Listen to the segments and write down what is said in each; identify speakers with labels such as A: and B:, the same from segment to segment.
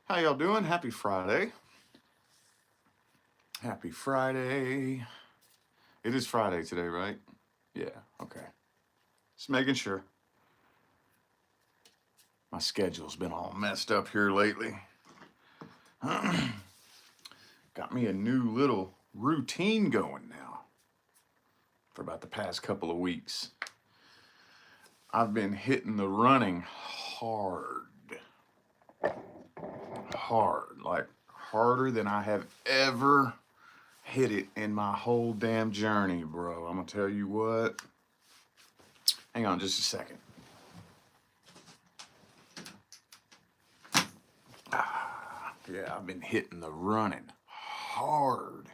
A: How y'all doing? Happy Friday. Happy Friday. It is Friday today, right? Yeah, okay. Just making sure. My schedule's been all messed up here lately. Got me a new little routine going now for about the past couple of weeks. I've been hitting the running hard. Hard. Like harder than I have ever hit it in my whole damn journey, bro. I'm gonna tell you what. Hang on just a second. Yeah, I've been hitting the running hard.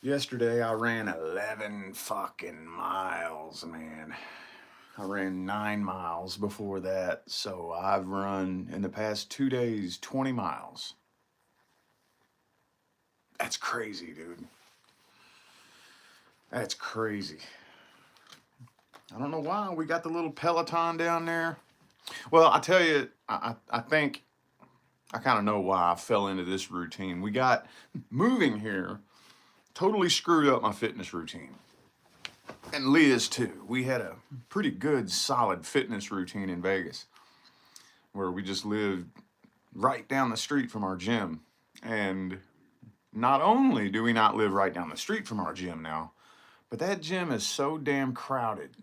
A: Yesterday I ran 11 fucking miles, man. I ran 9 miles before that, so I've run in the past 2 days 20 miles. That's crazy, dude. That's crazy. I don't know why we got the little Peloton down there. Well, I tell you, I think I kind of know why I fell into this routine. We got moving here, totally screwed up my fitness routine. And Leah's too. We had a pretty good, solid fitness routine in Vegas where we just lived right down the street from our gym. And not only do we not live right down the street from our gym now, but that gym is so damn crowded.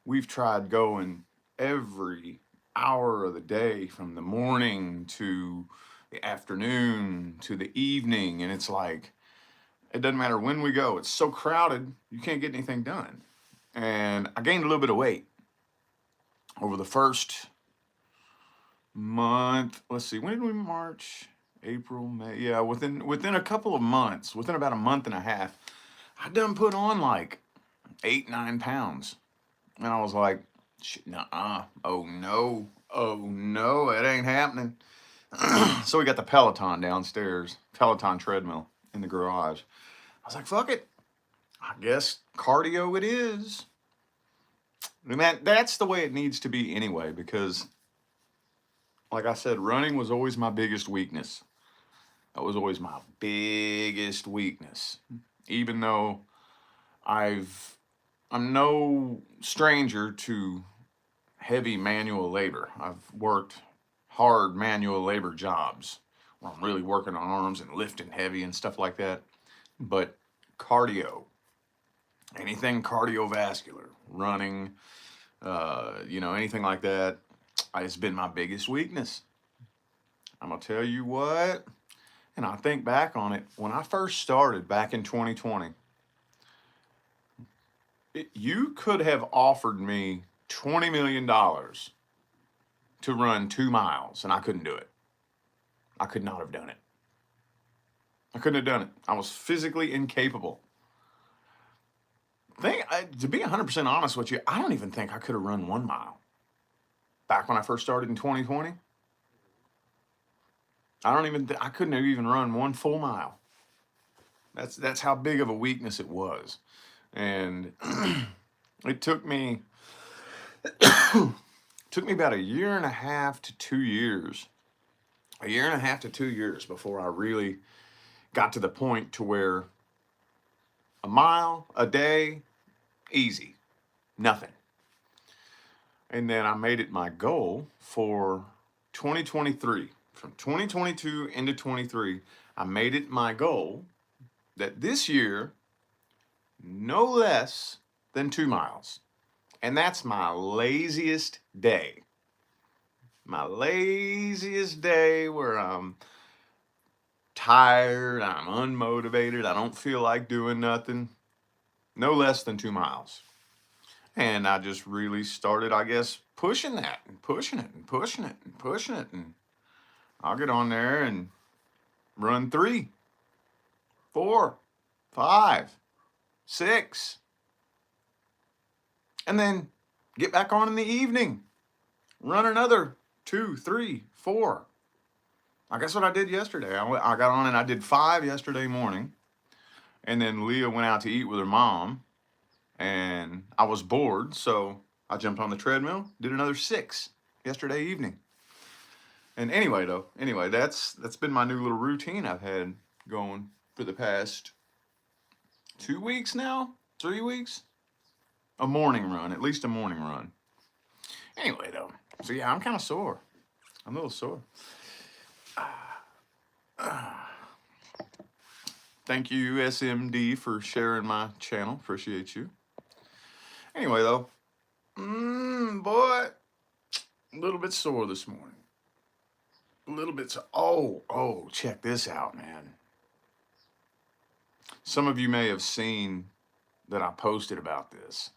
A: We've tried going every hour of the day from the morning to the afternoon to the evening, and it's like it doesn't matter when we go, it's so crowded you can't get anything done. And I gained a little bit of weight over the first month. Let's see, when did we march? April, May. Yeah, within a couple of months, within about a month and a half, I done put on like 8-9 pounds. And I was like, nuh-uh. Oh no, it ain't happening. So we got the Peloton downstairs, Peloton treadmill in the garage. I was like, fuck it. I guess cardio it is. And that's the way it needs to be anyway, because like I said, running was always my biggest weakness. That was always my biggest weakness. Even though I'm no stranger to heavy manual labor. I've worked hard manual labor jobs where I'm really working on arms and lifting heavy and stuff like that. But cardio, anything cardiovascular, running, anything like that, has been my biggest weakness. I'm gonna tell you what, and I think back on it, when I first started back in 2020, you could have offered me $20 million to run 2 miles, and I couldn't do it. I could not have done it. I couldn't have done it. I was physically incapable. To be 100% honest with you, I don't even think I could have run 1 mile back when I first started in 2020. I couldn't have even run 1 full mile. That's how big of a weakness it was. And it took me about a year and a half to 2 years. A year and a half to 2 years before I really got to the point to where a mile a day, easy, nothing. And then I made it my goal for 2023. From 2022 into 23, I made it my goal that this year, no less than 2 miles. And that's my laziest day. My laziest day where I'm tired, I'm unmotivated, I don't feel like doing nothing. No less than 2 miles. And I just really started, I guess, pushing that and pushing it and pushing it and pushing it. And I'll get on there and run 3, 4, 5, 6. And then get back on in the evening. Run another 2, 3, 4. I guess what I did yesterday. I got on and I did 5 yesterday morning. And then Leah went out to eat with her mom. And I was bored, so I jumped on the treadmill, did another 6 yesterday evening. And anyway, that's been my new little routine I've had going for the past 2 weeks now, 3 weeks. A morning run, at least a morning run. Anyway, though, so yeah, I'm kind of sore. I'm a little sore. Thank you, SMD, for sharing my channel. Appreciate you. Anyway, though, boy, a little bit sore this morning. A little bit so. Oh, check this out, man. Some of you may have seen that I posted about this,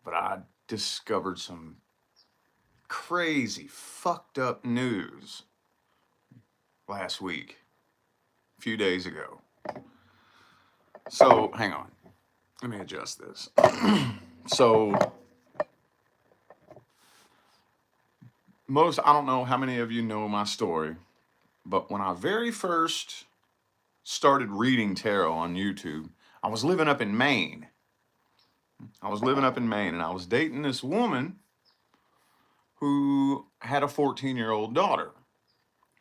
A: but I discovered some crazy, fucked up news last week, a few days ago. So, hang on. Let me adjust this. So, I don't know how many of you know my story, but when I very first started reading tarot on YouTube, I was living up in Maine. And I was dating this woman who had a 14-year-old daughter.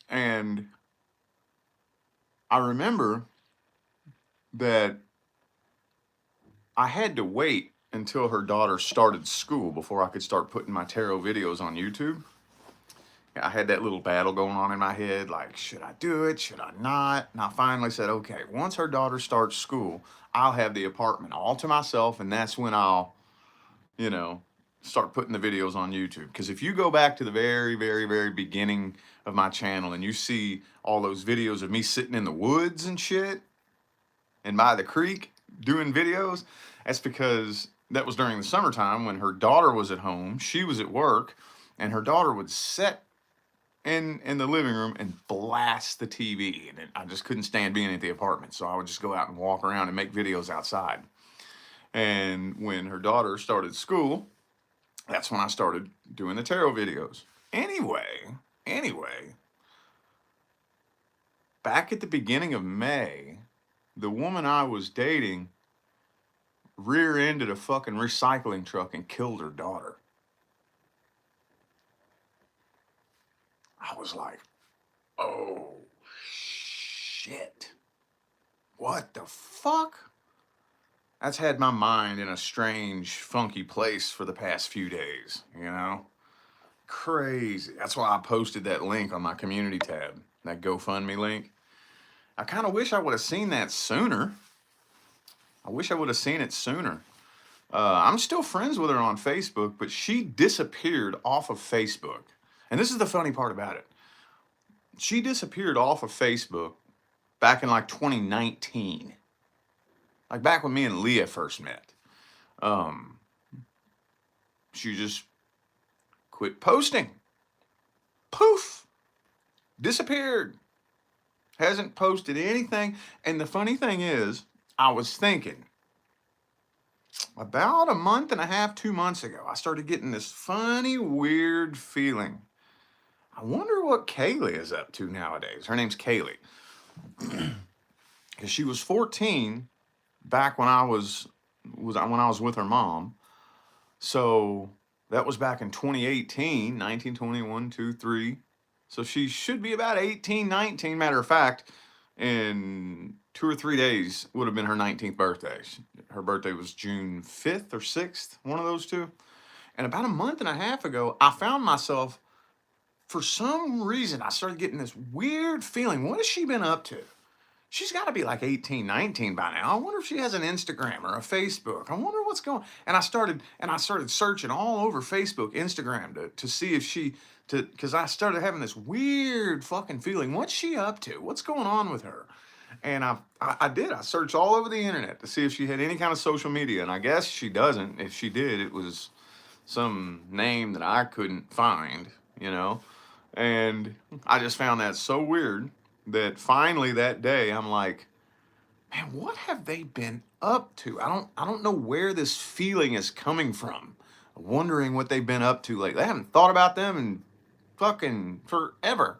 A: And I remember that I had to wait until her daughter started school before I could start putting my tarot videos on YouTube. I had that little battle going on in my head, like, should I do it? Should I not? And I finally said, okay, once her daughter starts school, I'll have the apartment all to myself, and that's when I'll, start putting the videos on YouTube. Because if you go back to the very, very, very beginning of my channel and you see all those videos of me sitting in the woods and shit and by the creek doing videos, that's because that was during the summertime when her daughter was at home, she was at work, and her daughter would sit in the living room and blast the TV. And I just couldn't stand being at the apartment. So I would just go out and walk around and make videos outside. And when her daughter started school, that's when I started doing the tarot videos. Anyway, back at the beginning of May, the woman I was dating rear-ended a fucking recycling truck and killed her daughter. I was like, oh, shit. What the fuck? That's had my mind in a strange, funky place for the past few days, Crazy. That's why I posted that link on my community tab, that GoFundMe link. I kind of wish I would have seen that sooner. I'm still friends with her on Facebook, but she disappeared off of Facebook. And this is the funny part about it. She disappeared off of Facebook back in like 2019. Like back when me and Leah first met. She just quit posting. Poof! Disappeared. Hasn't posted anything. And the funny thing is, I was thinking, about a month and a half, 2 months ago, I started getting this funny, weird feeling. I wonder what Kaylee is up to nowadays. Her name's Kaylee. Because she was 14 back when I was with her mom. So that was back in 2018, 19, 21, 2, 3. So she should be about 18, 19. Matter of fact, in 2 or 3 days would have been her 19th birthday. Her birthday was June 5th or 6th, one of those two. And about a month and a half ago, I found myself, for some reason, I started getting this weird feeling. What has she been up to? She's got to be like 18, 19 by now. I wonder if she has an Instagram or a Facebook. I wonder what's going on. And I started searching all over Facebook, Instagram to see if because I started having this weird fucking feeling. What's she up to? What's going on with her? And I searched all over the internet to see if she had any kind of social media. And I guess she doesn't. If she did, it was some name that I couldn't find, And I just found that so weird that finally that day I'm like, man, what have they been up to? I don't know where this feeling is coming from. I'm wondering what they've been up to lately. I haven't thought about them in fucking forever.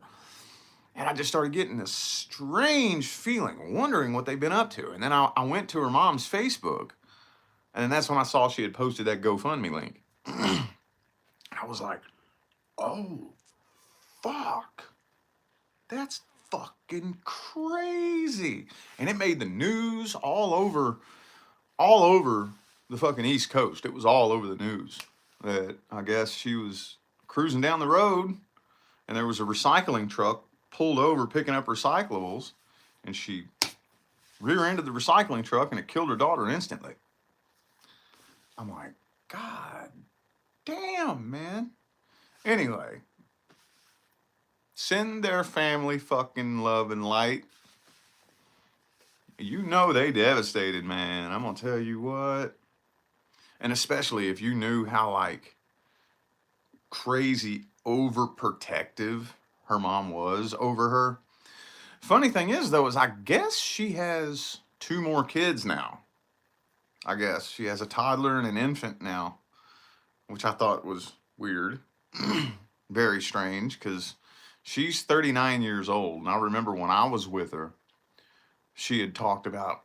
A: And I just started getting this strange feeling, wondering what they've been up to. And then I went to her mom's Facebook, and then that's when I saw she had posted that GoFundMe link. I was like, oh, fuck? That's fucking crazy. And it made the news all over the fucking East Coast. It was all over the news that I guess she was cruising down the road and there was a recycling truck pulled over picking up recyclables, and she rear-ended the recycling truck and it killed her daughter instantly. I'm like, God damn, man. Anyway, send their family fucking love and light. You know they devastated, man. I'm gonna tell you what. And especially if you knew how like crazy overprotective her mom was over her. Funny thing is though, is I guess she has 2 more kids now. I guess she has a toddler and an infant now, which I thought was weird. Very strange, because she's 39 years old. And I remember when I was with her, she had talked about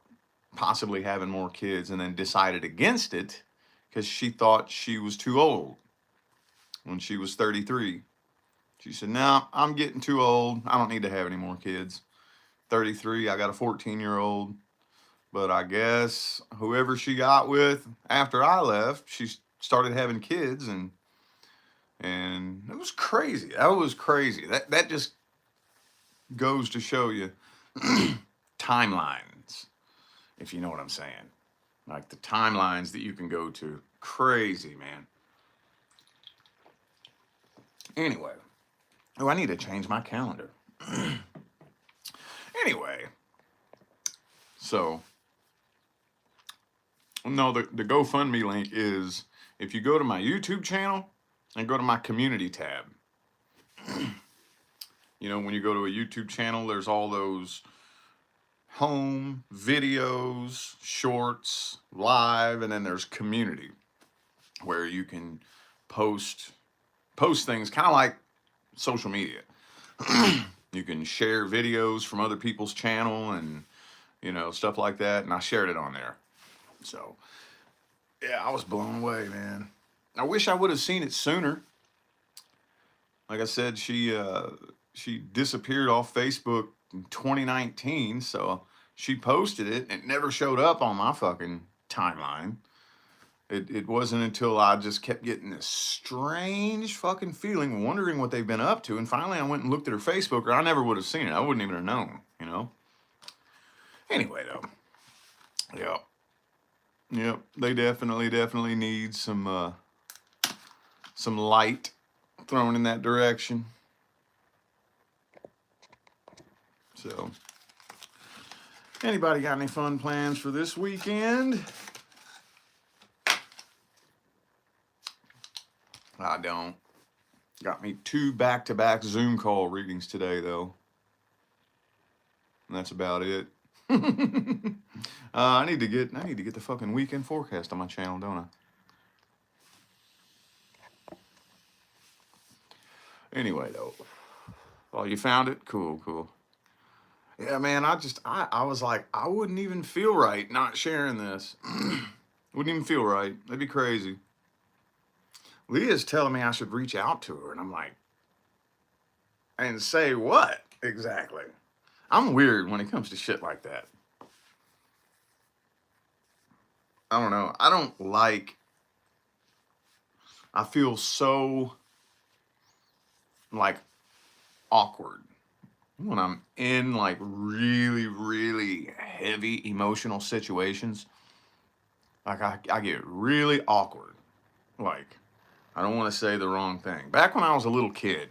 A: possibly having more kids and then decided against it because she thought she was too old when she was 33. She said, no, I'm getting too old. I don't need to have any more kids. 33, I got a 14-year-old. But I guess whoever she got with after I left, she started having kids, and it was crazy. That was crazy. That just goes to show you timelines, if you know what I'm saying. Like the timelines that you can go to. Crazy, man. Anyway. Oh, I need to change my calendar. Anyway. So, no, the GoFundMe link is, if you go to my YouTube channel and go to my community tab. You know, when you go to a YouTube channel, there's all those home, videos, shorts, live, and then there's community, where you can post things kind of like social media. You can share videos from other people's channel and, you know, stuff like that. And I shared it on there. So, yeah, I was blown away, man. I wish I would have seen it sooner. Like I said, she disappeared off Facebook in 2019, so she posted it and it never showed up on my fucking timeline. It wasn't until I just kept getting this strange fucking feeling, wondering what they've been up to, and finally I went and looked at her Facebook, or I never would have seen it. I wouldn't even have known, you know? Anyway, though. Yep, they definitely need some light thrown in that direction. So, anybody got any fun plans for this weekend? I don't. Got me 2 back-to-back Zoom call readings today, though. And that's about it. I need to get the fucking weekend forecast on my channel, don't I? Anyway, though. Oh, you found it? Cool. Yeah, man, I was like, I wouldn't even feel right not sharing this. Wouldn't even feel right. That'd be crazy. Leah's telling me I should reach out to her, and I'm like, and say what exactly? I'm weird when it comes to shit like that. I don't know. I feel so like awkward when I'm in like really, really heavy emotional situations. Like I get really awkward. Like, I don't want to say the wrong thing. Back when I was a little kid,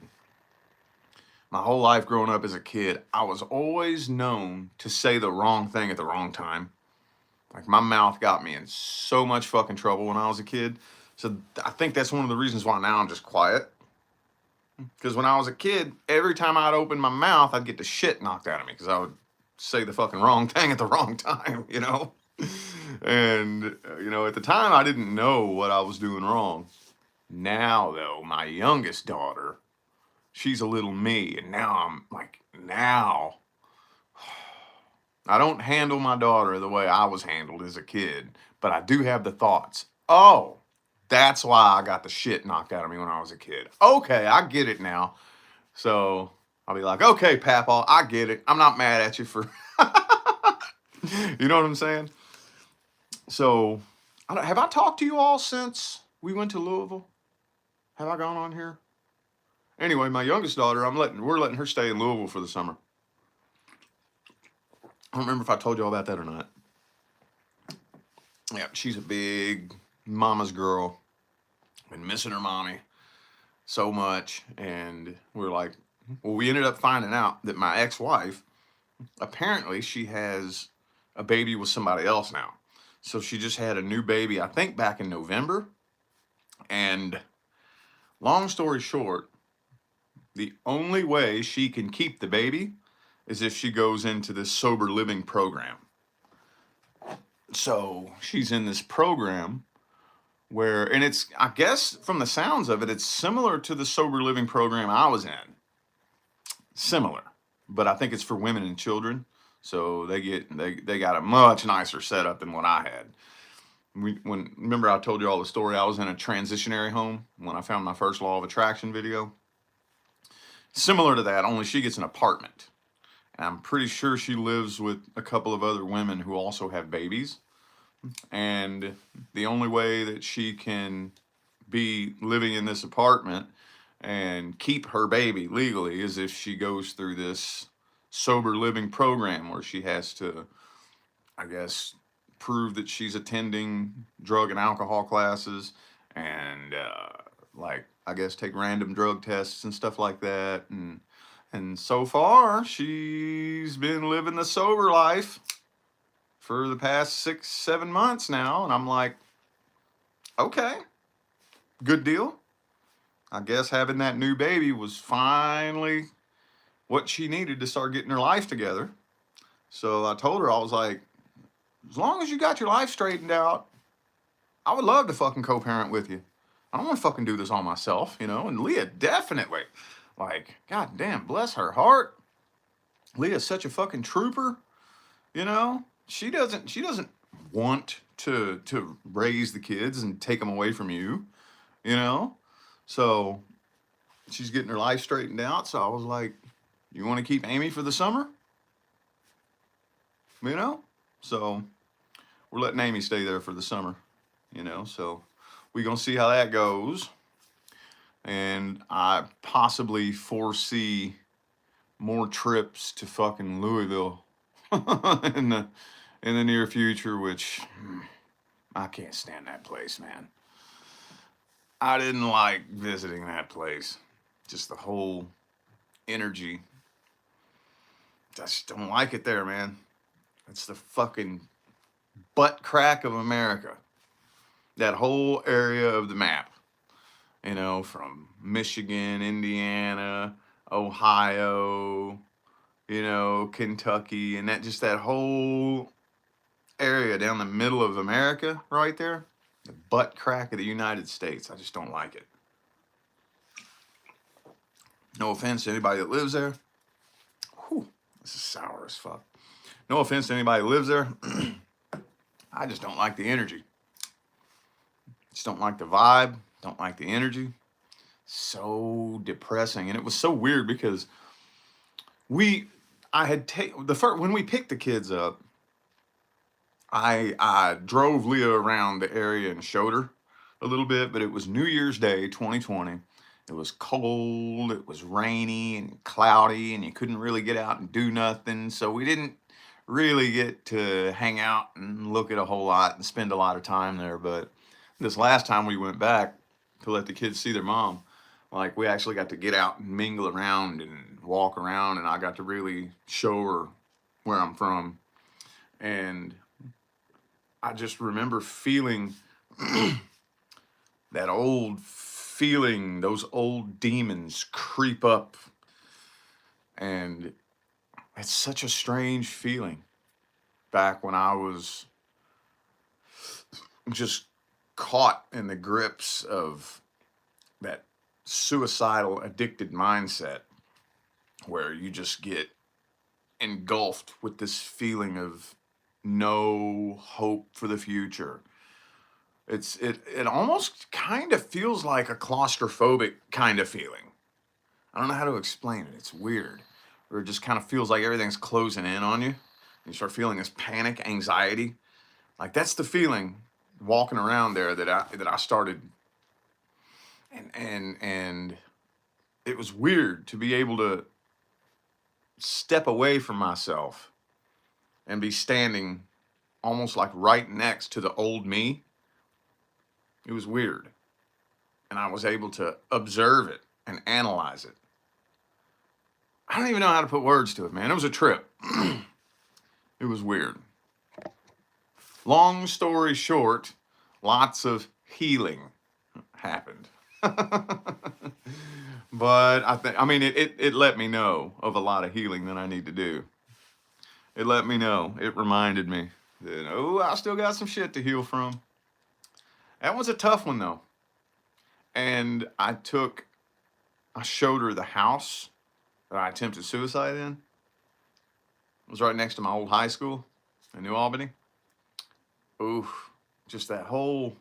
A: my whole life growing up as a kid, I was always known to say the wrong thing at the wrong time. Like, my mouth got me in so much fucking trouble when I was a kid. So I think that's one of the reasons why now I'm just quiet. Because when I was a kid, every time I'd open my mouth, I'd get the shit knocked out of me because I would say the fucking wrong thing at the wrong time, you know? And, you know, at the time, I didn't know what I was doing wrong. Now, though, my youngest daughter, she's a little me. And now I'm like, I don't handle my daughter the way I was handled as a kid, but I do have the thoughts. Oh, that's why I got the shit knocked out of me when I was a kid. Okay, I get it now. So I'll be like, okay, Papa, I get it. I'm not mad at you for, you know what I'm saying? So, have I talked to you all since we went to Louisville? Have I gone on here? Anyway, my youngest daughter, we're letting her stay in Louisville for the summer. I don't remember if I told you all about that or not. Yeah, she's a big mama's girl. Been missing her mommy so much, and we're like, well, we ended up finding out that my ex-wife, apparently, she has a baby with somebody else now. So she just had a new baby, I think, back in November. And long story short, the only way she can keep the baby is if she goes into this sober living program. So she's in this program where, and it's, I guess from the sounds of it, it's similar to the sober living program I was in. Similar, but I think it's for women and children. So they got a much nicer setup than what I had. Remember I told you all the story, I was in a transitionary home when I found my first law of attraction video. Similar to that, only she gets an apartment. And I'm pretty sure she lives with a couple of other women who also have babies. And the only way that she can be living in this apartment and keep her baby legally is if she goes through this sober living program where she has to, I guess, prove that she's attending drug and alcohol classes and like, I guess, take random drug tests and stuff like that. And so far she's been living the sober life for the past 6-7 months now, and I'm like, okay, good deal. I guess having that new baby was finally what she needed to start getting her life together. So I told her, I was like, as long as you got your life straightened out, I would love to fucking co-parent with you. I don't want to fucking do this all myself, you know? And Leah definitely, like, god damn, bless her heart. Leah's such a fucking trooper, you know? She doesn't want to raise the kids and take them away from you, you know? So she's getting her life straightened out. So I was like, you want to keep Amy for the summer? You know? So we're letting Amy stay there for the summer, you know? So we're going to see how that goes. And I possibly foresee more trips to fucking Louisville in the near future, which I can't stand that place, man. I didn't like visiting that place. Just the whole energy. I just don't like it there, man. It's the fucking butt crack of America. That whole area of the map. You know, from Michigan, Indiana, Ohio, you know, Kentucky, and that whole area down the middle of America right there. The butt crack of the United States. I just don't like it. No offense to anybody that lives there. Whew, this is sour as fuck. No offense to anybody that lives there. I just don't like the energy. Just don't like the vibe. Don't like the energy. So depressing. And it was so weird because when we picked the kids up, I drove Leah around the area and showed her a little bit, but it was New Year's Day 2020. It was cold, it was rainy and cloudy, and you couldn't really get out and do nothing. So we didn't really get to hang out and look at a whole lot and spend a lot of time there. But this last time we went back to let the kids see their mom, like, we actually got to get out and mingle around and walk around, and I got to really show her where I'm from. And I just remember feeling that old feeling, those old demons creep up. And it's such a strange feeling back when I was just caught in the grips of that suicidal, addicted mindset where you just get engulfed with this feeling of no hope for the future. It almost kind of feels like a claustrophobic kind of feeling. I don't know how to explain it. It's weird. Or it just kind of feels like everything's closing in on you. You start feeling this panic, anxiety. Like that's the feeling walking around there that I started, and it was weird to be able to step away from myself and be standing almost like right next to the old me. It was weird. And I was able to observe it and analyze it. I don't even know how to put words to it, man. It was a trip. It was weird. Long story short, lots of healing happened. But I mean, it let me know of a lot of healing that I need to do. It let me know. It reminded me that, oh, I still got some shit to heal from. That was a tough one, though. And I showed her the house that I attempted suicide in. It was right next to my old high school in New Albany. Ooh, just that whole,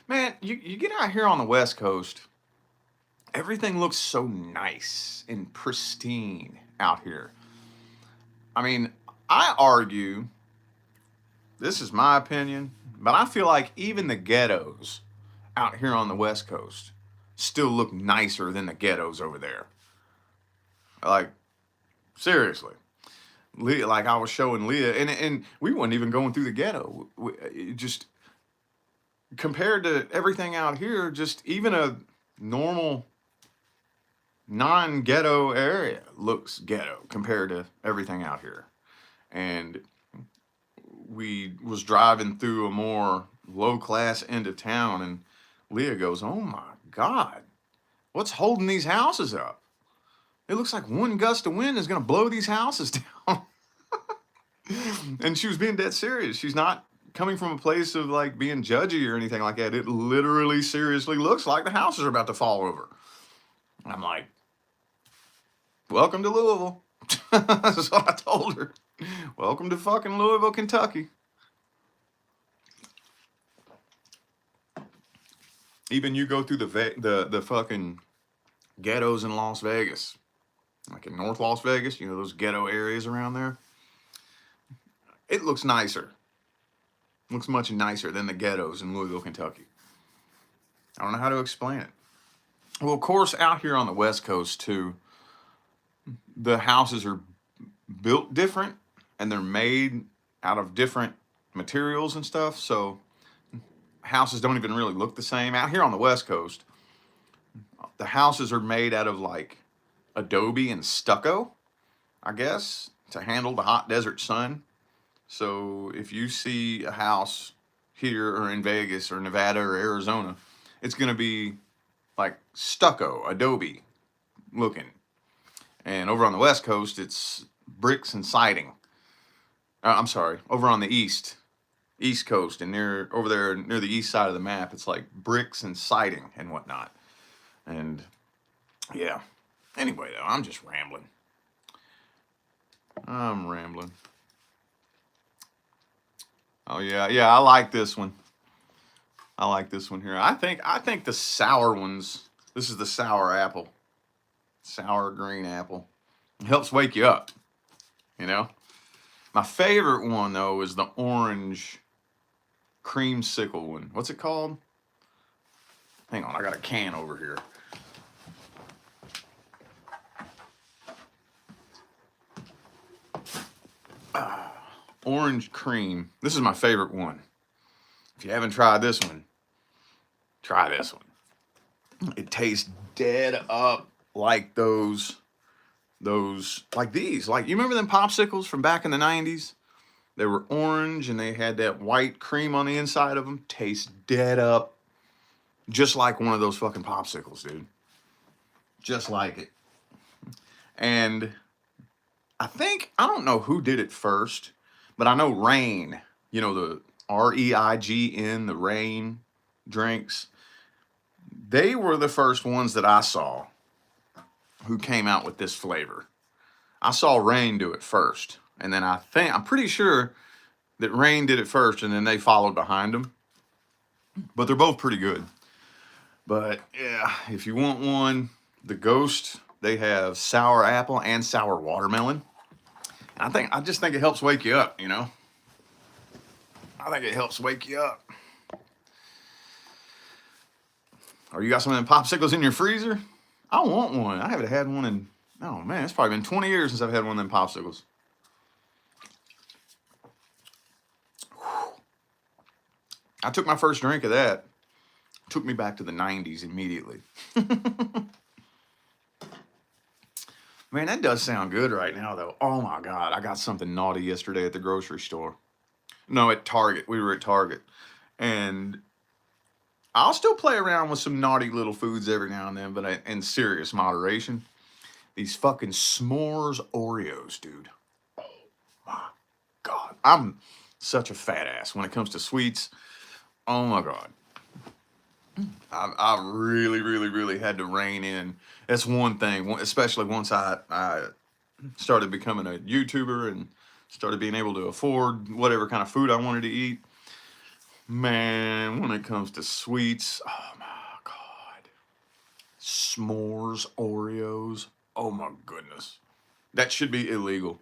A: man, you get out here on the West Coast, everything looks so nice and pristine out here. I mean, I argue, this is my opinion, but I feel like even the ghettos out here on the West Coast still look nicer than the ghettos over there. Like, seriously. Leah, like I was showing Leah, and we weren't even going through the ghetto. Just compared to everything out here, just even a normal non-ghetto area looks ghetto compared to everything out here. And we was driving through a more low-class end of town, and Leah goes, "Oh my God, what's holding these houses up? It looks like one gust of wind is going to blow these houses down." And she was being dead serious. She's not coming from a place of like being judgy or anything like that. It literally seriously looks like the houses are about to fall over. And I'm like, welcome to Louisville. That's what I told her. Welcome to fucking Louisville, Kentucky. Even you go through the fucking ghettos in Las Vegas, like in North Las Vegas, you know, those ghetto areas around there. It looks nicer. Looks much nicer than the ghettos in Louisville, Kentucky. I don't know how to explain it. Well, of course, out here on the West Coast, too, the houses are built different and they're made out of different materials and stuff. So houses don't even really look the same. Out here on the West Coast, the houses are made out of like adobe and stucco, I guess, to handle the hot desert sun. So if you see a house here or in Vegas or Nevada or Arizona, it's going to be like stucco, adobe looking. And over on the West Coast, it's bricks and siding. I'm sorry, over on the East Coast and over there near the east side of the map, it's like bricks and siding and whatnot. And yeah, anyway, though, I'm just rambling. I'm rambling. Oh yeah, I like this one. I like this one here. I think the sour ones. This is the sour apple, sour green apple. It helps wake you up. You know. My favorite one though is the orange creamsicle one. What's it called? Hang on, I got a can over here. Orange cream. This is my favorite one. If you haven't tried this one, try this one. It tastes dead up like those like these. Like, you remember them popsicles from back in the 90s? They were orange and they had that white cream on the inside of them. Tastes dead up just like one of those fucking popsicles, dude. Just like it. And I don't know who did it first, but I know Reign, you know, the REIGN, the Reign drinks. They were the first ones that I saw who came out with this flavor. I saw Reign do it first. And then I'm pretty sure that Reign did it first and then they followed behind them. But they're both pretty good. But yeah, if you want one, the Ghost They have sour apple and sour watermelon. And I just think it helps wake you up, you know? I think it helps wake you up. Or you got some of them popsicles in your freezer? I want one. I haven't had one in, oh man, it's probably been 20 years since I've had one of them popsicles. I took my first drink of that. Took me back to the 90s immediately. Man, that does sound good right now, though. Oh my God, I got something naughty yesterday at the grocery store. No, at Target. We were at Target. And I'll still play around with some naughty little foods every now and then, but in serious moderation. These fucking s'mores Oreos, dude. Oh my God. I'm such a fat ass when it comes to sweets. Oh my God. I really, really, really had to rein in. That's one thing, especially once I started becoming a YouTuber and started being able to afford whatever kind of food I wanted to eat. Man, when it comes to sweets, oh my God. S'mores, Oreos, oh my goodness. That should be illegal.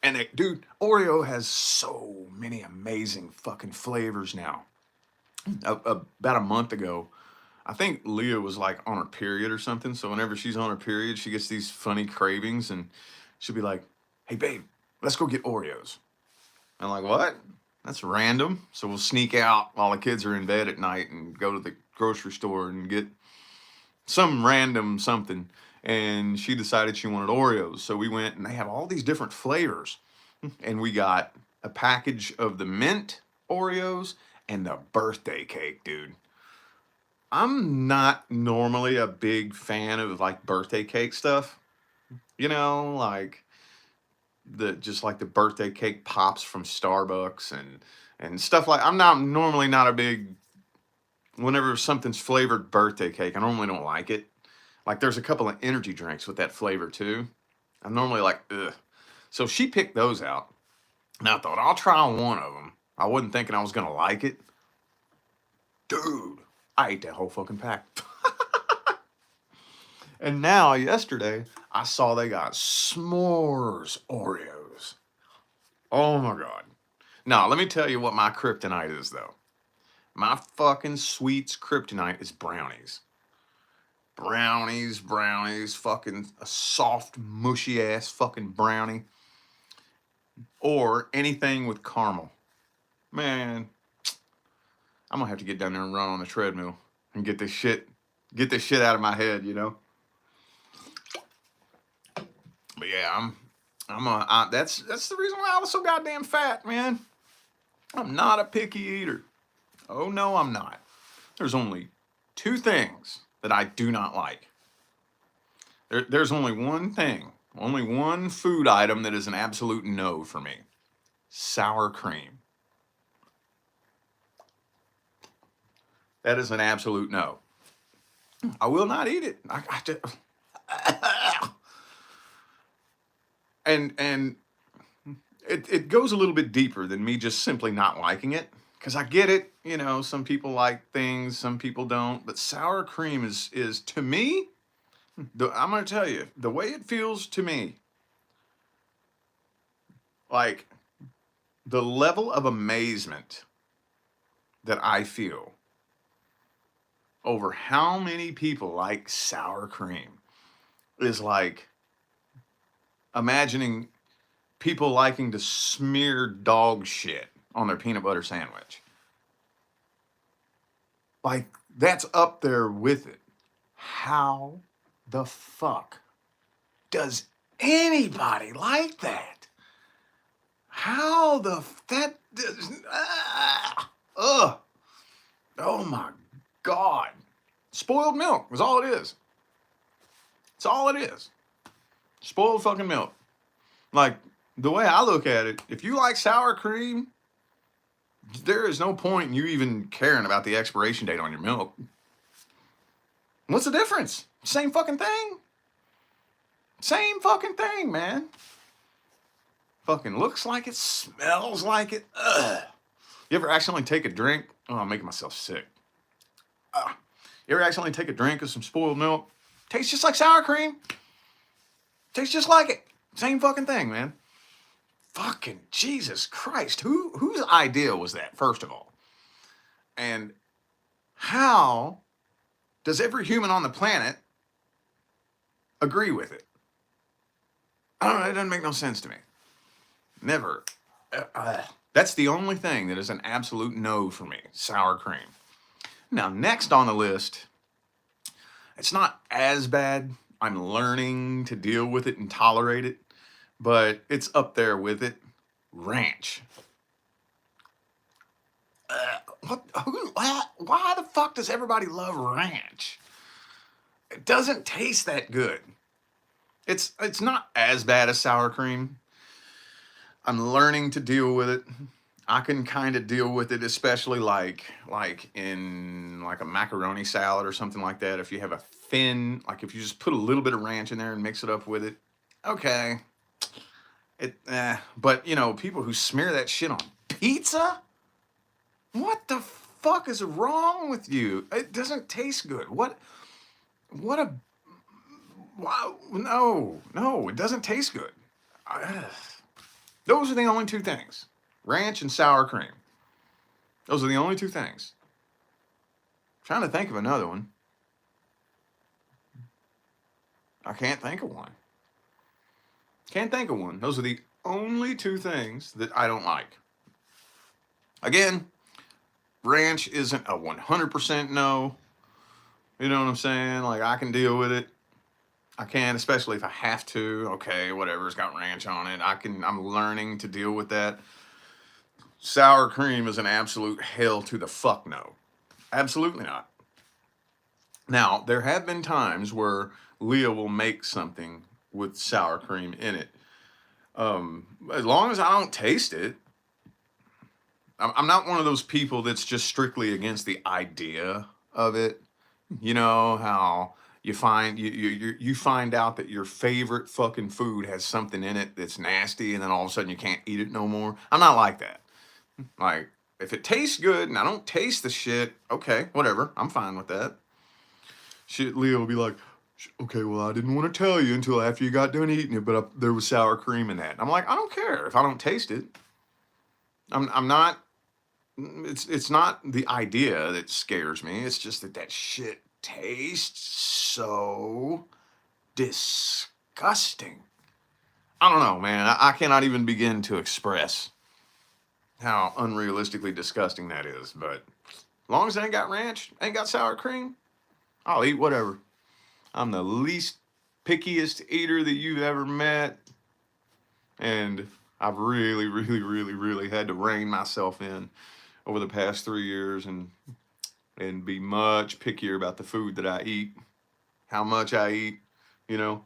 A: And dude, Oreo has so many amazing fucking flavors now. About a month ago, I think Leah was like on her period or something. So whenever she's on her period, she gets these funny cravings and she'll be like, hey, babe, let's go get Oreos. I'm like, what? That's random. So we'll sneak out while the kids are in bed at night and go to the grocery store and get some random something. And she decided she wanted Oreos. So we went and they have all these different flavors. And we got a package of the mint Oreos and the birthday cake, dude. I'm not normally a big fan of like birthday cake stuff. You know, like just like the birthday cake pops from Starbucks and stuff like I'm normally not a big whenever something's flavored birthday cake, I normally don't like it. Like there's a couple of energy drinks with that flavor too. I'm normally like, ugh. So she picked those out. And I thought, I'll try one of them. I wasn't thinking I was gonna like it. Dude, I ate that whole fucking pack. And now, yesterday, I saw they got s'mores Oreos. Oh my God. Now, let me tell you what my kryptonite is, though. My fucking sweets kryptonite is brownies. Brownies, fucking a soft, mushy ass fucking brownie. Or anything with caramel. Man, I'm gonna have to get down there and run on the treadmill and get this shit out of my head, you know? But yeah, that's the reason why I was so goddamn fat, man. I'm not a picky eater. Oh no, I'm not. There's only two things that I do not like. There's only one thing, only one food item that is an absolute no for me. Sour cream. That is an absolute no. I will not eat it. And it goes a little bit deeper than me just simply not liking it. Because I get it, you know, some people like things, some people don't. But sour cream is to me, I'm going to tell you, the way it feels to me, like the level of amazement that I feel over how many people like sour cream is like imagining people liking to smear dog shit on their peanut butter sandwich. Like, that's up there with it. How the fuck does anybody like that? How the that ugh. Oh my God. Spoiled milk is all it is. It's all it is. Spoiled fucking milk. Like, the way I look at it, if you like sour cream, there is no point in you even caring about the expiration date on your milk. What's the difference? Same fucking thing. Same fucking thing, man. Fucking looks like it, smells like it. Ugh. You ever accidentally take a drink? Oh, I'm making myself sick. You ever accidentally take a drink of some spoiled milk? Tastes just like sour cream. Tastes just like it. Same fucking thing, man. Fucking Jesus Christ. Whose idea was that, first of all? And how does every human on the planet agree with it? I don't know. It doesn't make no sense to me. Never. That's the only thing that is an absolute no for me. Sour cream. Now, next on the list, it's not as bad. I'm learning to deal with it and tolerate it, but it's up there with it. Ranch. Why the fuck does everybody love ranch? It doesn't taste that good. It's not as bad as sour cream. I'm learning to deal with it. I can kind of deal with it, especially like in like a macaroni salad or something like that. If you have a thin, like if you just put a little bit of ranch in there and mix it up with it, okay. But you know, people who smear that shit on pizza, what the fuck is wrong with you? It doesn't taste good. Wow, no, it doesn't taste good. Those are the only two things. Ranch and sour cream. Those are the only two things. I'm trying to think of another one. I can't think of one. Can't think of one. Those are the only two things that I don't like. Again, ranch isn't a 100% no. You know what I'm saying? Like, I can deal with it. I can, especially if I have to. Okay, whatever, it's got ranch on it. I'm learning to deal with that. Sour cream is an absolute hell to the fuck no. Absolutely not. Now, there have been times where Leah will make something with sour cream in it. As long as I don't taste it, I'm not one of those people that's just strictly against the idea of it. You know how you find out that your favorite fucking food has something in it that's nasty, and then all of a sudden you can't eat it no more. I'm not like that. Like, if it tastes good and I don't taste the shit, okay, whatever. I'm fine with that. Shit, Leo will be like, okay, well, I didn't want to tell you until after you got done eating it, but there was sour cream in that. I'm like, I don't care if I don't taste it. I'm not. It's not the idea that scares me. It's just that shit tastes so disgusting. I don't know, man. I cannot even begin to express how unrealistically disgusting that is. But as long as it ain't got ranch, ain't got sour cream, I'll eat whatever. I'm the least pickiest eater that you've ever met. And I've really, really, really, really had to rein myself in over the past 3 years and be much pickier about the food that I eat, how much I eat, you know.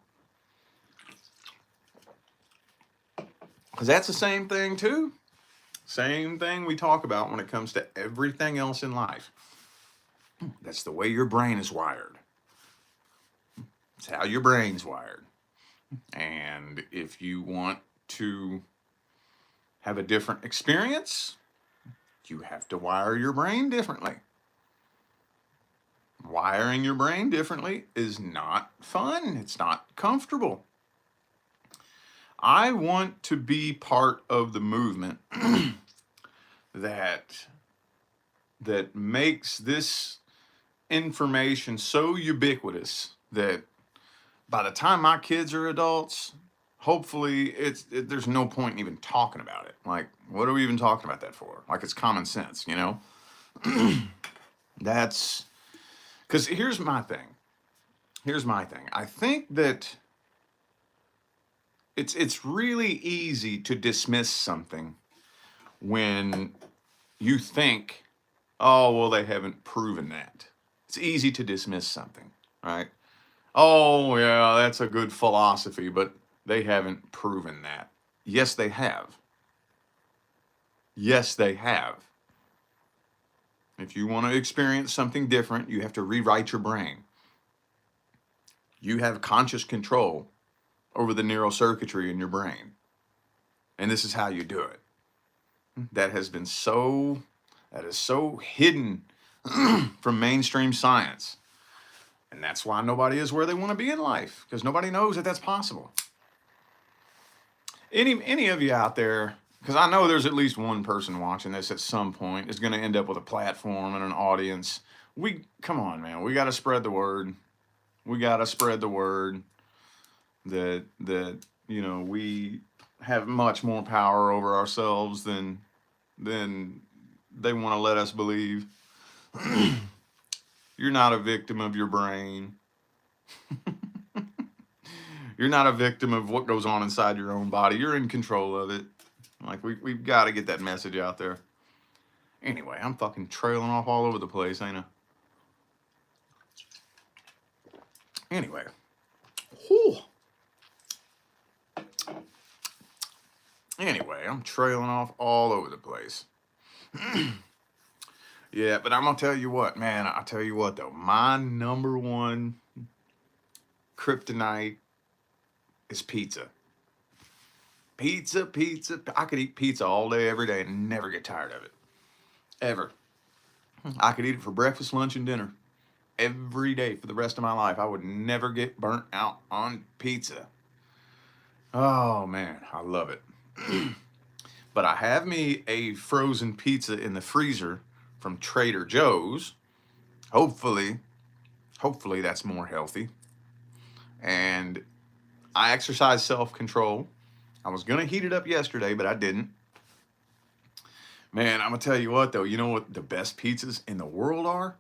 A: Because that's the same thing too. Same thing we talk about when it comes to everything else in life. That's the way your brain is wired. It's how your brain's wired. And if you want to have a different experience, you have to wire your brain differently. Wiring your brain differently is not fun. It's not comfortable. I want to be part of the movement that makes this information so ubiquitous that by the time my kids are adults, hopefully there's no point in even talking about it. Like, what are we even talking about that for? Like, it's common sense, you know? That's because here's my thing. I think that it's really easy to dismiss something when you think, oh, well, they haven't proven that. It's easy to dismiss something, right? Oh, yeah, that's a good philosophy, but they haven't proven that. Yes, they have. Yes, they have. If you want to experience something different, you have to rewrite your brain. You have conscious control over the neural circuitry in your brain. And this is how you do it. That is so hidden from mainstream science. And that's why nobody is where they want to be in life, because nobody knows that that's possible. Any of you out there, because I know there's at least one person watching this at some point is going to end up with a platform and an audience. Come on, man. We got to spread the word. We got to spread the word that we have much more power over ourselves than they want to let us believe. You're not a victim of your brain. You're not a victim of what goes on inside your own body. You're in control of it. Like, we've got to get that message out there. Anyway, I'm fucking trailing off all over the place, ain't I? Anyway. Whew. Anyway, I'm trailing off all over the place. Yeah, but I'm going to tell you what, man. I'll tell you what, though. My number one kryptonite is pizza. Pizza. I could eat pizza all day, every day, and never get tired of it. Ever. I could eat it for breakfast, lunch, and dinner. Every day for the rest of my life. I would never get burnt out on pizza. Oh, man. I love it. But I have me a frozen pizza in the freezer from Trader Joe's. Hopefully that's more healthy. And I exercise self-control. I was going to heat it up yesterday, but I didn't. Man, I'm going to tell you what, though. You know what the best pizzas in the world are?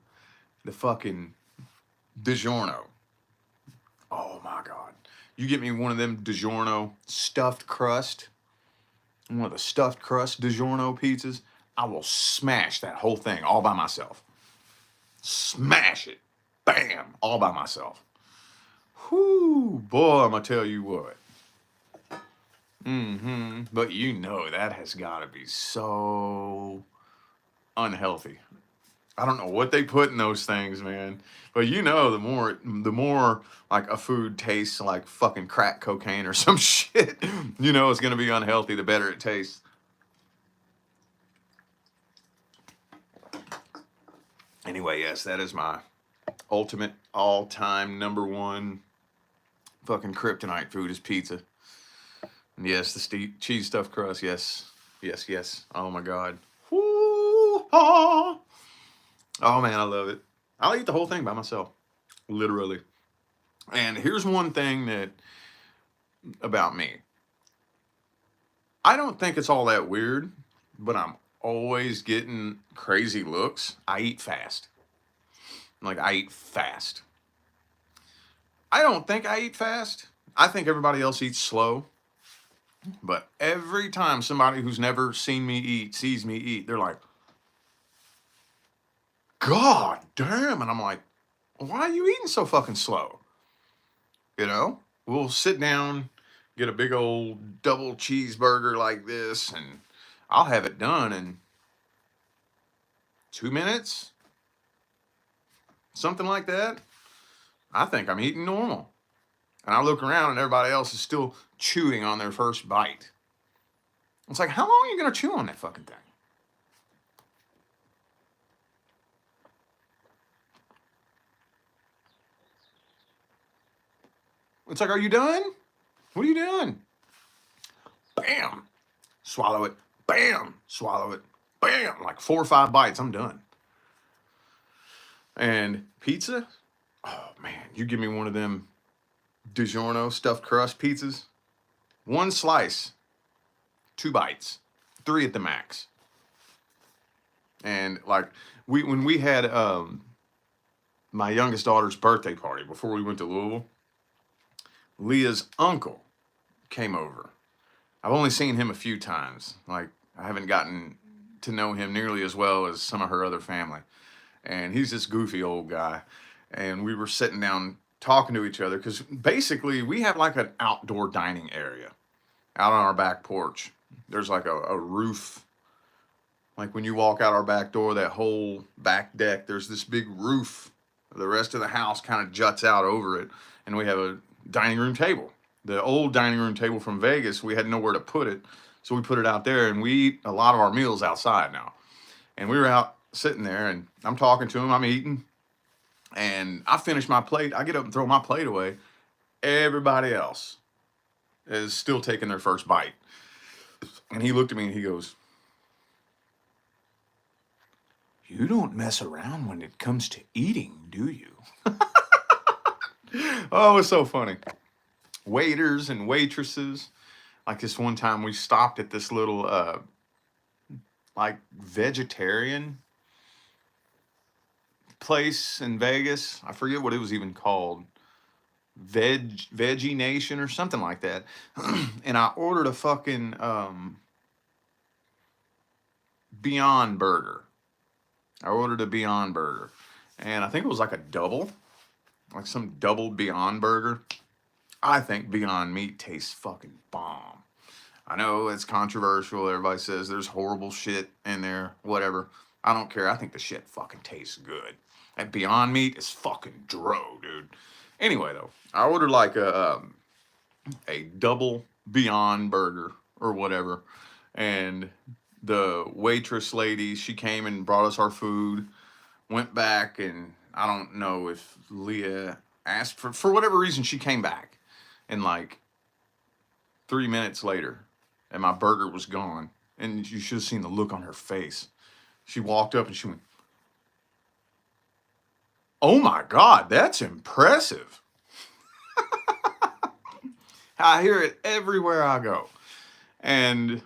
A: The fucking DiGiorno. Oh, my God. You get me one of them DiGiorno stuffed crust, one of the stuffed crust DiGiorno pizzas, I will smash that whole thing all by myself. Smash it. Bam. All by myself. Whoo, boy, I'm going to tell you what. But you know that has got to be so unhealthy. I don't know what they put in those things, man. But you know, the more like a food tastes like fucking crack cocaine or some shit, you know it's going to be unhealthy, the better it tastes. Anyway, yes, that is my ultimate all-time number one fucking kryptonite food is pizza. And yes, the cheese stuffed crust, yes. Oh my God. Woo-ha! Oh man, I love it. I'll eat the whole thing by myself, literally. And here's one thing about me. I don't think it's all that weird, but I'm always getting crazy looks. I eat fast. Like, I eat fast. I don't think I eat fast. I think everybody else eats slow. But every time somebody who's never seen me eat sees me eat, they're like, God damn. And I'm like, why are you eating so fucking slow? You know, we'll sit down, get a big old double cheeseburger like this, and I'll have it done in 2 minutes. Something like that. I think I'm eating normal. And I look around and everybody else is still chewing on their first bite. It's like, how long are you going to chew on that fucking thing? It's like, are you done? What are you doing? Bam. Swallow it. Bam. Swallow it. Bam. Like 4 or 5 bites, I'm done. And pizza? Oh, man. You give me one of them DiGiorno stuffed crust pizzas. 1 slice. 2 bites. 3 at the max. And like, when we had my youngest daughter's birthday party before we went to Louisville, Leah's uncle came over. I've only seen him a few times. Like, I haven't gotten to know him nearly as well as some of her other family. And he's this goofy old guy. And we were sitting down talking to each other because basically we have like an outdoor dining area out on our back porch. There's like a roof. Like when you walk out our back door, that whole back deck, there's this big roof. The rest of the house kind of juts out over it. And we have a dining room table. The old dining room table from Vegas, we had nowhere to put it. So we put it out there, and we eat a lot of our meals outside now. And we were out sitting there, and I'm talking to him, I'm eating. And I finish my plate. I get up and throw my plate away. Everybody else is still taking their first bite. And he looked at me and he goes, "You don't mess around when it comes to eating, do you?" Oh, it was so funny. Waiters and waitresses. Like this one time we stopped at this little like vegetarian place in Vegas. I forget what it was even called. Veggie Nation or something like that. And I ordered a fucking Beyond Burger. I ordered a Beyond Burger. And I think it was like a double. Like some double Beyond Burger. I think Beyond Meat tastes fucking bomb. I know it's controversial. Everybody says there's horrible shit in there. Whatever. I don't care. I think the shit fucking tastes good. And Beyond Meat is fucking dro, dude. Anyway, though, I ordered like a double Beyond Burger or whatever. And the waitress lady, she came and brought us our food. Went back, and I don't know if Leah asked for whatever reason, she came back. And like 3 minutes later, and my burger was gone. And you should have seen the look on her face. She walked up and she went, "Oh my God, that's impressive." I hear it everywhere I go. And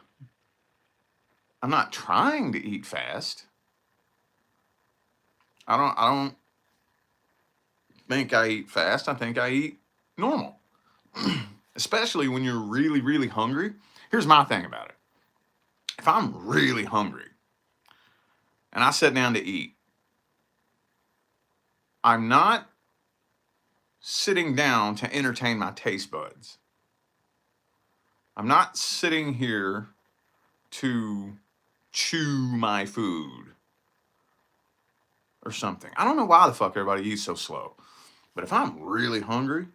A: I'm not trying to eat fast. I don't think I eat fast. I think I eat normal. Especially when you're really, really hungry. Here's my thing about it. If I'm really hungry and I sit down to eat, I'm not sitting down to entertain my taste buds. I'm not sitting here to chew my food or something. I don't know why the fuck everybody eats so slow. But if I'm really hungry,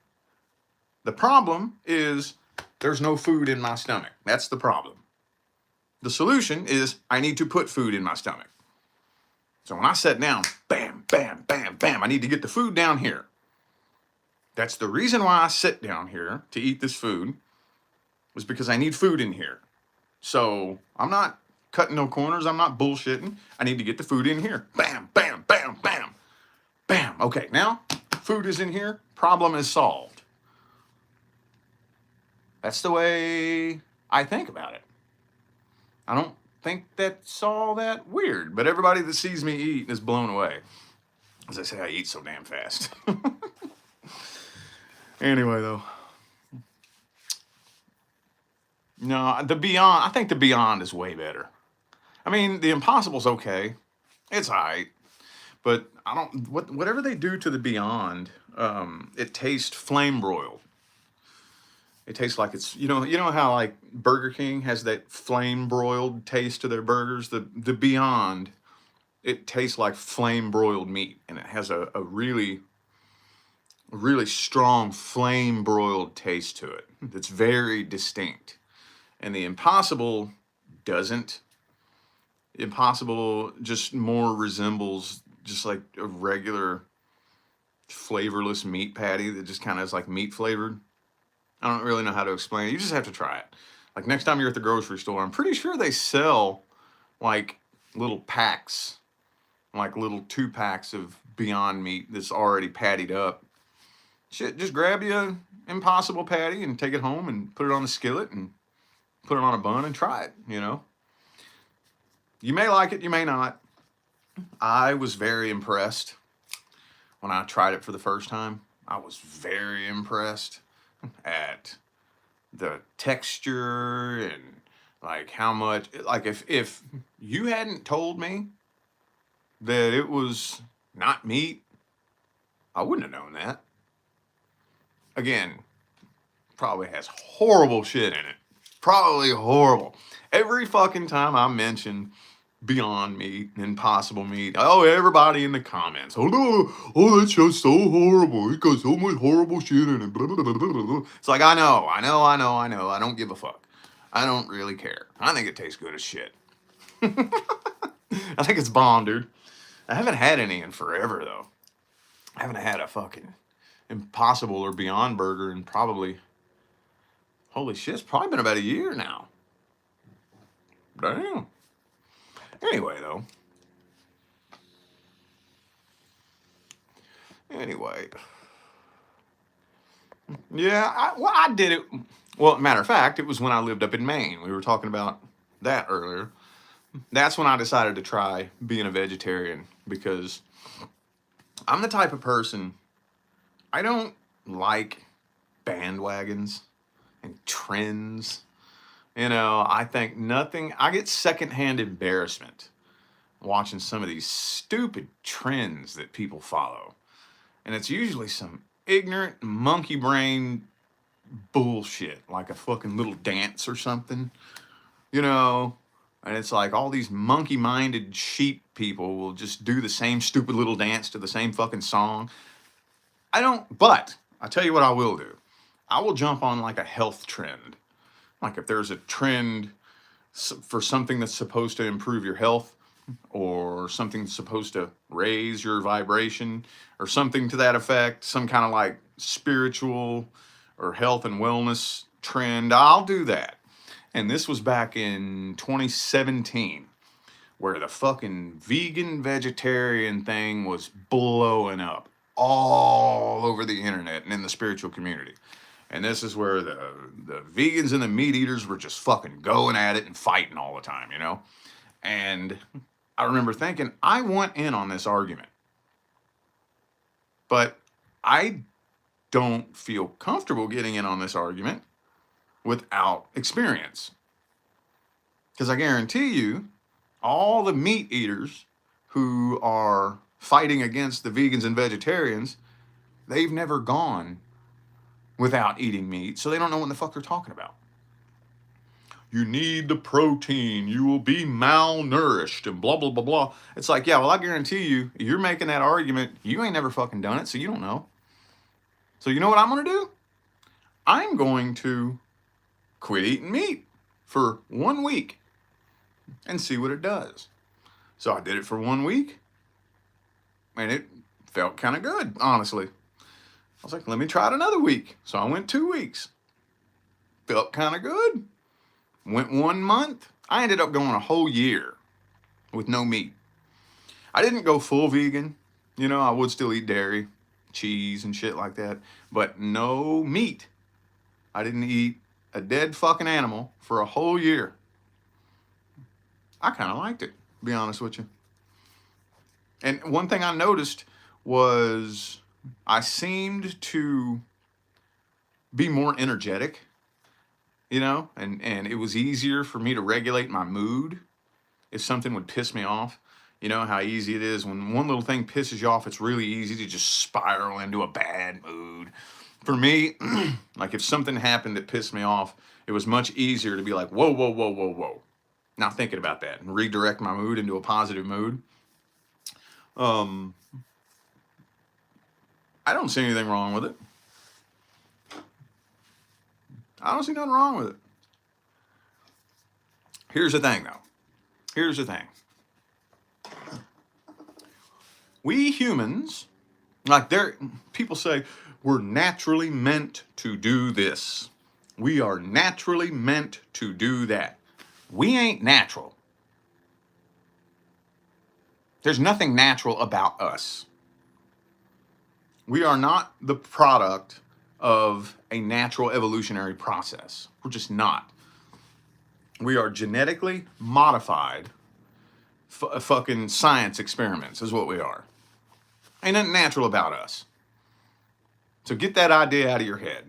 A: the problem is there's no food in my stomach. That's the problem. The solution is I need to put food in my stomach. So when I sit down, bam, bam, bam, bam, I need to get the food down here. That's the reason why I sit down here to eat this food, was because I need food in here. So I'm not cutting no corners. I'm not bullshitting. I need to get the food in here. Bam, bam, bam, bam, bam. Okay, now food is in here. Problem is solved. That's the way I think about it. I don't think that's all that weird, but everybody that sees me eat is blown away. As I say, I eat so damn fast. Anyway, though. No, the Beyond, I think the Beyond is way better. I mean, the Impossible's okay. It's alright. But I don't, whatever they do to the Beyond, it tastes flame broiled. It tastes like it's, you know how like Burger King has that flame broiled taste to their burgers? The Beyond, it tastes like flame broiled meat, and it has a really strong flame broiled taste to it. That's very distinct. And the Impossible doesn't. Impossible just more resembles just like a regular flavorless meat patty that just kind of is like meat flavored. I don't really know how to explain it. You just have to try it. Like next time you're at the grocery store, I'm pretty sure they sell like little packs, like little 2-packs of Beyond Meat that's already pattied up. Shit, just grab you an Impossible patty and take it home and put it on the skillet and put it on a bun and try it, you know. You may like it, you may not. I was very impressed when I tried it for the first time. I was very impressed at the texture and like how much, like if you hadn't told me that it was not meat, I wouldn't have known that. Again, probably has horrible shit in it. Probably horrible. Every fucking time I mention Beyond Meat, Impossible Meat, oh, everybody in the comments, oh no, oh, that's just so horrible. It got so much horrible shit in it. Blah, blah, blah, blah, blah. It's like, I know. I don't give a fuck. I don't really care. I think it tastes good as shit. I think it's bomb, dude. I haven't had any in forever, though. I haven't had a fucking Impossible or Beyond Burger in probably, holy shit, it's probably been about a year now. Damn. Anyway, though. Anyway. Yeah, I did it. Well, matter of fact, it was when I lived up in Maine. We were talking about that earlier. That's when I decided to try being a vegetarian because I'm the type of person, I don't like bandwagons and trends. I think nothing, I get secondhand embarrassment watching some of these stupid trends that people follow. And it's usually some ignorant monkey brain bullshit, like a fucking little dance or something, you know? And it's like all these monkey minded sheep people will just do the same stupid little dance to the same fucking song. But I tell you what I will do. I will jump on like a health trend. Like if there's a trend for something that's supposed to improve your health, or something that's supposed to raise your vibration, or something to that effect, some kind of like spiritual or health and wellness trend, I'll do that. And this was back in 2017, where the fucking vegan vegetarian thing was blowing up all over the internet and in the spiritual community. And this is where the vegans and the meat eaters were just fucking going at it and fighting all the time, And I remember thinking, I want in on this argument. But I don't feel comfortable getting in on this argument without experience. Because I guarantee you, all the meat eaters who are fighting against the vegans and vegetarians, they've never gone without eating meat, so they don't know what the fuck they're talking about. You need the protein, you will be malnourished, and blah, blah, blah, blah. It's like, yeah, well, I guarantee you, you're making that argument, you ain't never fucking done it, so you don't know. So you know what I'm going to do? I'm going to quit eating meat for 1 week and see what it does. So I did it for 1 week, and it felt kind of good, honestly. I was like, let me try it another week. So I went 2 weeks. Felt kind of good. Went 1 month. I ended up going a whole year with no meat. I didn't go full vegan. I would still eat dairy, cheese, and shit like that. But no meat. I didn't eat a dead fucking animal for a whole year. I kind of liked it, to be honest with you. And one thing I noticed was I seemed to be more energetic, and it was easier for me to regulate my mood if something would piss me off. You know how easy it is when one little thing pisses you off, it's really easy to just spiral into a bad mood. For me, like if something happened that pissed me off, it was much easier to be like, whoa, whoa, whoa, whoa, whoa. Not thinking about that and redirect my mood into a positive mood. I don't see anything wrong with it. I don't see nothing wrong with it. Here's the thing, though. Here's the thing. We humans, people say, we're naturally meant to do this. We are naturally meant to do that. We ain't natural. There's nothing natural about us. We are not the product of a natural evolutionary process. We're just not. We are genetically modified fucking science experiments is what we are. Ain't nothing natural about us. So get that idea out of your head.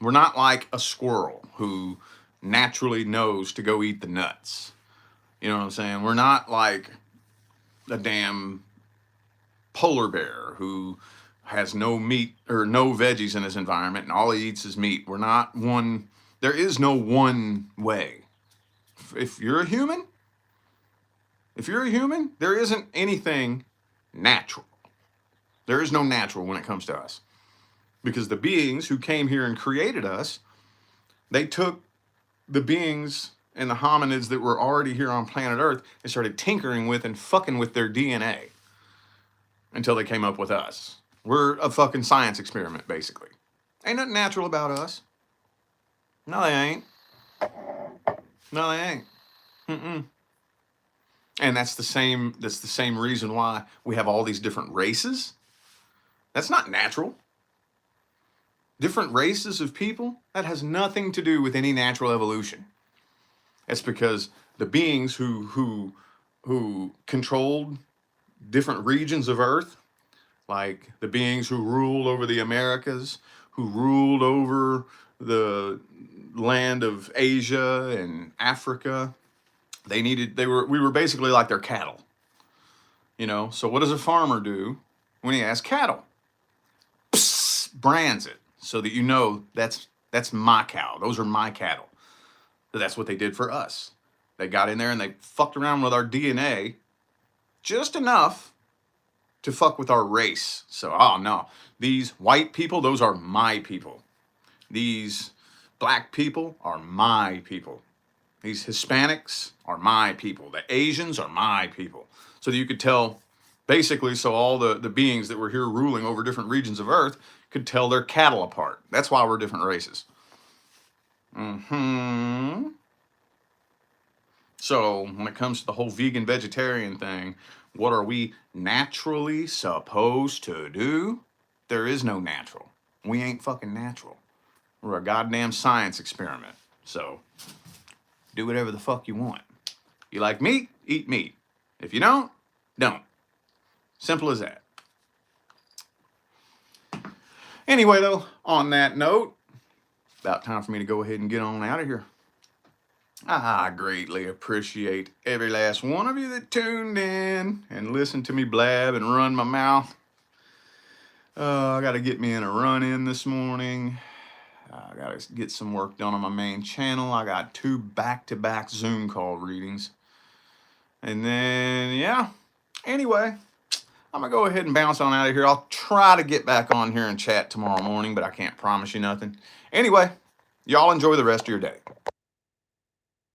A: We're not like a squirrel who naturally knows to go eat the nuts. You know what I'm saying? We're not like a damn polar bear who has no meat or no veggies in his environment and all he eats is meat. We're not one. There is no one way. If you're a human, there isn't anything natural. There is no natural when it comes to us. Because the beings who came here and created us, they took the beings and the hominids that were already here on planet Earth and started tinkering with and fucking with their DNA. until they came up with us. We're a fucking science experiment, basically. Ain't nothing natural about us. No, they ain't. No, they ain't. Mm-mm. And that's the same reason why we have all these different races. That's not natural. Different races of people, that has nothing to do with any natural evolution. It's because the beings who controlled different regions of Earth, like the beings who ruled over the Americas, who ruled over the land of Asia and Africa, we were basically like their cattle. You know, so what does a farmer do when he has cattle? Psst, brands it so that you know that's my cow. Those are my cattle. So that's what they did for us. They got in there and they fucked around with our DNA just enough to fuck with our race. So, oh no, these white people, those are my people. These black people are my people. These Hispanics are my people. The Asians are my people. So that you could tell, basically, so all the beings that were here ruling over different regions of Earth could tell their cattle apart. That's why we're different races. So when it comes to the whole vegan vegetarian thing, what are we naturally supposed to do? There is no natural. We ain't fucking natural. We're a goddamn science experiment. So do whatever the fuck you want. You like meat? Eat meat. If you don't, don't. Simple as that. Anyway, though, on that note, about time for me to go ahead and get on out of here. I greatly appreciate every last one of you that tuned in and listened to me blab and run my mouth. I got to get me in a run-in this morning. I got to get some work done on my main channel. I got 2 back-to-back Zoom call readings. And then, yeah. Anyway, I'm going to go ahead and bounce on out of here. I'll try to get back on here and chat tomorrow morning, but I can't promise you nothing. Anyway, y'all enjoy the rest of your day.